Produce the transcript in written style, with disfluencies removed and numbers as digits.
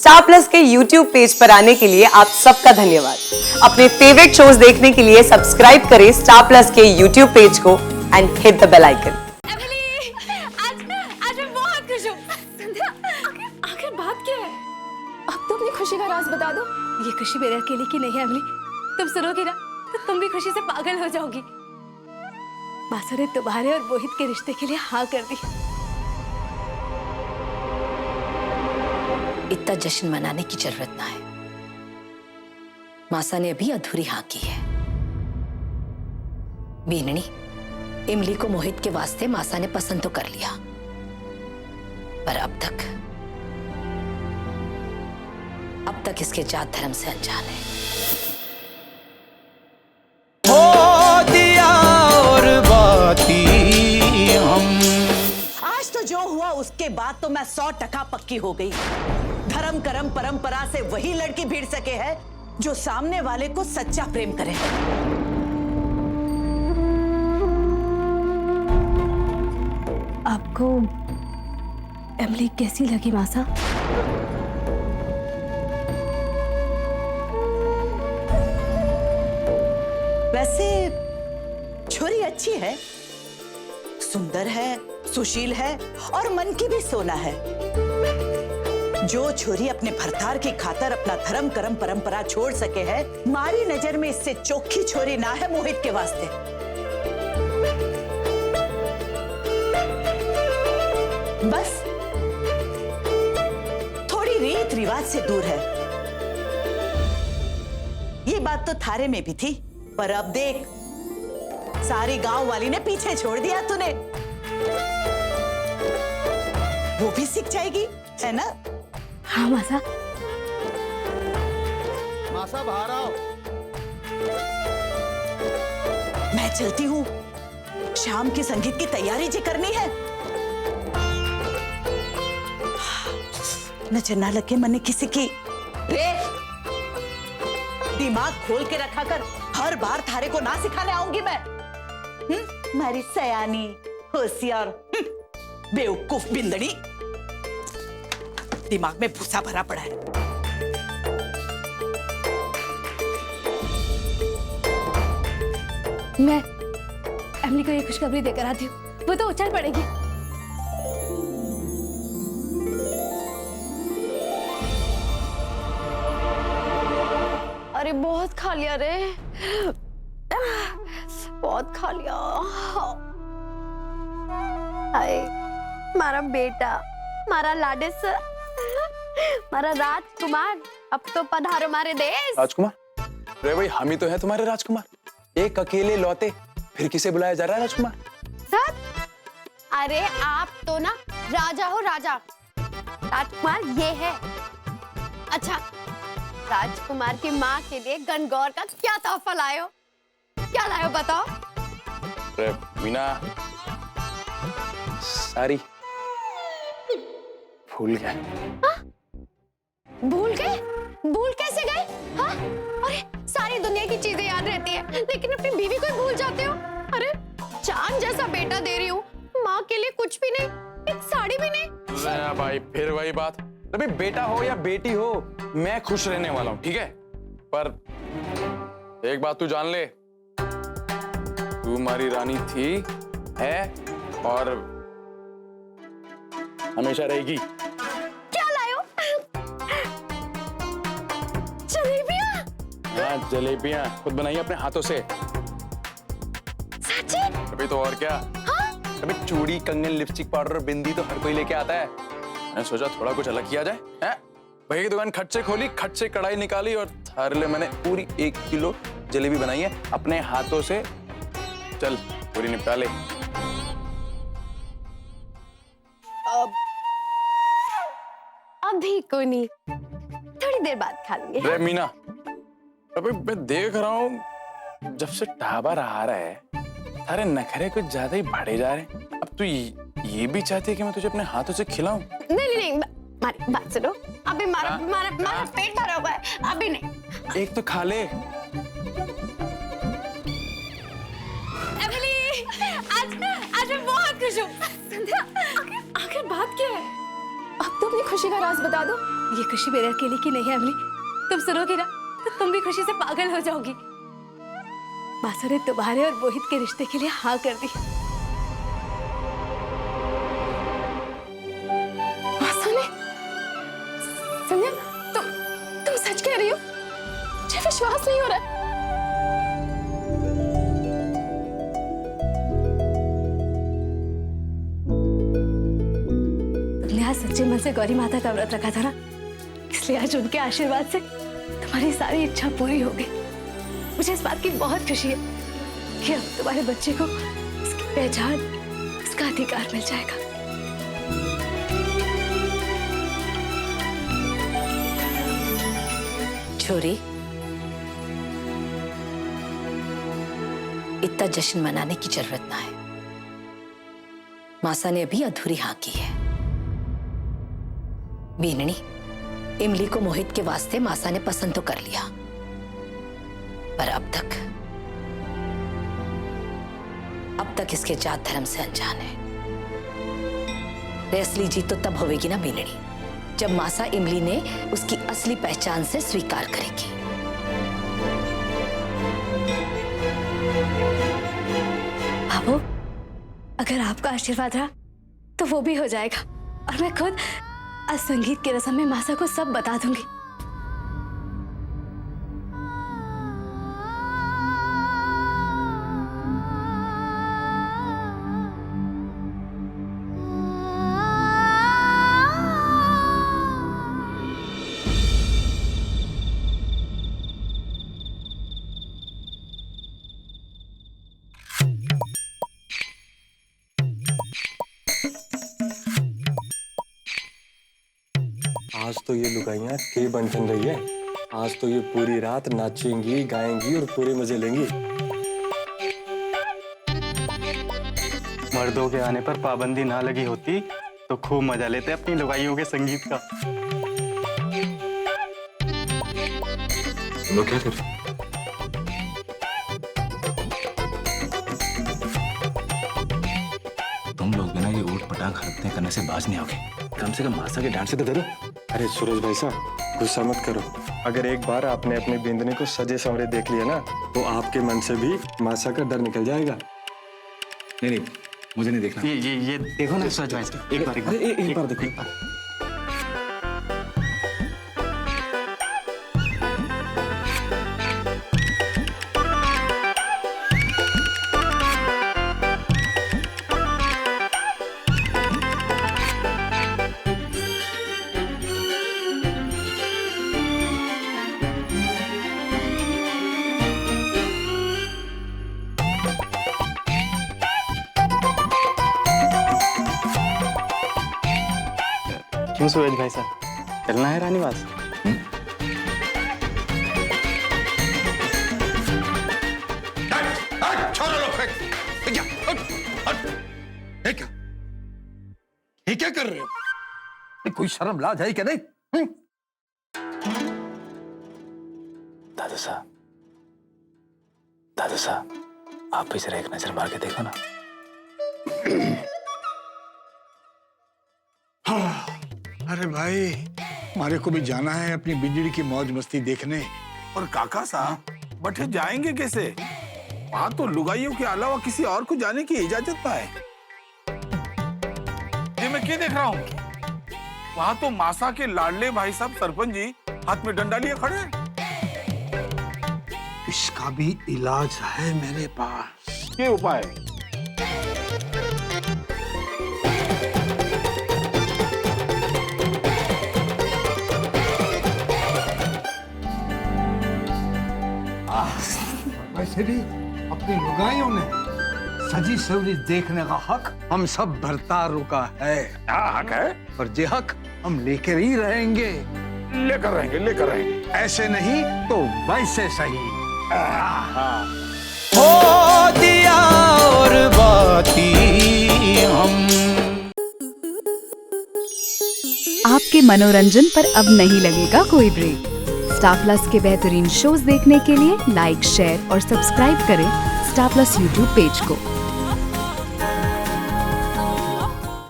Star Plus के YouTube page पर आने के लिए आप सबका धन्यवाद। अपने फेवरेट शोज देखने के लिए सब्सक्राइब करें स्टार प्लस के YouTube पेज को and hit the bell icon. आज मैं बहुत खुश हूँ। संध्या, आखिर बात क्या है? अब तो अपनी खुशी का राज बता दो। ये खुशी मेरे अकेले की नहीं है एमिली। तुम सुनोगी ना तो तुम भी खुशी से पागल हो जाओगी। मासा ने तुम्हारे और मोहित के रिश्ते के लिए हाँ कर दी। इतना जश्न मनाने की जरूरत ना है। मासा ने अभी अधूरी हाँ की है। बीननी, इमली को मोहित के वास्ते मासा ने पसंद तो कर लिया, पर अब तक इसके जात धर्म से अनजान है। हो दिया और बाती हम। आज तो जो हुआ उसके बाद तो मैं 100% पक्की हो गई। धर्म कर्म परंपरा से वही लड़की भिड़ सके है जो सामने वाले को सच्चा प्रेम करे। आपको एमिली कैसी लगी मासा? वैसे छोरी अच्छी है, सुंदर है, सुशील है और मन की भी सोना है। जो छोरी अपने भरतार की खातर अपना धर्म कर्म परंपरा छोड़ सके है, मारी नजर में इससे चोखी छोरी ना है मोहित के वास्ते। बस थोड़ी रीत रिवाज से दूर है। ये बात तो थारे में भी थी, पर अब देख सारी गांव वाली ने पीछे छोड़ दिया तूने। वो भी सीख जाएगी, है ना? हाँ मासा। मासा बाहर आओ। मैं चलती हूँ, शाम की संगीत की तैयारी जी करनी है। नजर ना लगे मने किसी की। रे दिमाग खोल के रखा कर, हर बार थारे को ना सिखाने आऊंगी मैं। मारी सयानी होशियार बेवकूफ बिंदड़ी। दिमाग में भूसा भरा पड़ा है। मैं एमिली को ये खुशखबरी देकर आती हूँ, वो तो उछल पड़ेगी। अरे बहुत खा लिया रे, बहुत खा लिया। हाय मारा बेटा, मारा लाडिस, मारा राजकुमार, अब तो पधारो मारे देश। राजकुमार? अरे भाई हम ही तो हैं तुम्हारे राजकुमार। एक अकेले लौटे, फिर किसे बुलाया जा रहा है राजकुमार? सर, अरे आप तो ना राजा हो राजा। राजकुमार ये है। अच्छा, राजकुमार की माँ के लिए गणगौर का क्या तोहफा लाए हो? क्या लाए हो बताओ? अरे मीना, सारी भूल गए। भूल गए? भूल कैसे गए? हाँ? अरे सारी दुनिया की चीजें याद रहती है, लेकिन अपनी बीवी को ही भूल जाते हो। अरे चांद जैसा बेटा दे रही हूँ, माँ के लिए कुछ भी नहीं, एक साड़ी भी नहीं। अरे भाई फिर वही बात। अरे बेटा हो या बेटी हो, मैं खुश रहने वाला हूँ, ठीक है? पर एक बात तू जान ले, तू हमारी रानी थी, है और हमेशा रहेगी। क्या लाए हो? जलेबियाँ? हाँ जलेबियाँ खुद बनाई अपने हाथों से। सच्ची? अभी तो और क्या। हाँ? अभी चूड़ी, कंगन, लिपस्टिक, पाउडर और बिंदी तो हर कोई लेके आता है। मैंने सोचा थोड़ा कुछ अलग किया जाए। हैं? भैया की दुकान खट से खोली, खट से कढ़ाई निकाली और थारे लिए मैंने पूरी 1 किलो जलेबी बनाई है अपने हाथों से। चल पूरी निपटा ले। अभी को नहीं, थोड़ी देर बाद खा लेंगे। रे मीना, अभी मैं देख रहा हूँ जब से टाबर आ रहा है, थारे नखरे कुछ ज्यादा ही बढ़े जा रहे हैं। अब तू ये भी चाहती है कि मैं तुझे अपने हाथों से खिलाऊं? नहीं, मारी बात सुनो। अभी मारा पेट भरा हुआ है, अभी नहीं। एक तो खा ले। एमिली, आज मैं बहुत खुश हूँ। संध्या, आखिर बात क्या है? अब तो अपनी खुशी का राज बता दो। ये खुशी मेरे अकेले की नहीं है अमली, तुम सुनोगी ना तो तुम भी खुशी से पागल हो जाओगी। मासा ने तुम्हारे और मोहित के रिश्ते के लिए हाँ कर दी। मासा ने? संध्या, तुम सच कह रही हो? मुझे विश्वास नहीं हो रहा। तुमने आज सच्चे मन से गौरी माता का व्रत रखा था ना, इसलिए आज उनके आशीर्वाद से तुम्हारी सारी इच्छा पूरी हो गई। मुझे इस बात की बहुत खुशी है कि अब तुम्हारे बच्चे को उसकी पहचान, उसका अधिकार मिल जाएगा। छोरी, इतना जश्न मनाने की जरूरत ना है। मासा ने अभी अधूरी हाँ की है। बीननी, इमली को मोहित के वास्ते मासा ने पसंद तो कर लिया, पर अब तक इसके जात धर्म से अनजान है। असली जीत तो तब होगी ना बीननी, जब मासा इमली ने उसकी असली पहचान से स्वीकार करेगी। बाबू, अगर आपका आशीर्वाद रहा तो वो भी हो जाएगा, और मैं खुद आज संगीत की रस्म में मासा को सब बता दूंगी। आज तो ये लुगाइयाँ के बनठन रही है। आज तो ये पूरी रात नाचेंगी, गाएंगी और पूरे मजे लेंगी। मर्दों के आने पर पाबंदी ना लगी होती तो खूब मजा लेते अपनी लुगाइयों के संगीत का। तुम लोग क्या कर रहे हो? तुम लोग बिना ये ऊट पटांग हरकतें करने से बाज नहीं आओगे। कम से कम मासा के डांट से तो डरो। अरे सूरज भाई साहब, गुस्सा मत करो। अगर एक बार आपने अपनी बिंदनी को सजे संवरे देख लिया ना, तो आपके मन से भी मासा का डर निकल जाएगा। नहीं, मुझे नहीं देखना। ये देखो ना सूरज भाई साहब, एक बार एक बार देखो, एक बार। क्यों सूरज भाई साहब, चलना है रानीवास? ये क्या कर रहे हो? कोई शर्म लाज है क्या नहीं? दादू साहब, आप भी जरा एक नजर मार के देखो ना। अरे भाई, हमारे को भी जाना है अपनी बिजली की मौज मस्ती देखने। और काका साहब बटे जाएंगे कैसे? वहां तो लुगाइयों के अलावा किसी और को जाने की इजाजत ना है। ये मैं क्या देख रहा हूँ? वहां तो मासा के लाडले भाई साहब सरपंच जी हाथ में डंडा लिए खड़े हैं। इसका भी इलाज है मेरे पास। ये उपाय वैसे भी अपनी लुगाइयों ने सजी सवरी देखने का हक हम सब भरतारों का है। क्या हक है? और ये हक हम लेकर ही रहेंगे। लेकर रहेंगे। ऐसे नहीं तो वैसे सही। हो दिया और बाती हम। आपके मनोरंजन पर अब नहीं लगेगा कोई ब्रेक। स्टार प्लस के बेहतरीन शोज देखने के लिए लाइक, शेयर और सब्सक्राइब करें स्टार प्लस यूट्यूब पेज को।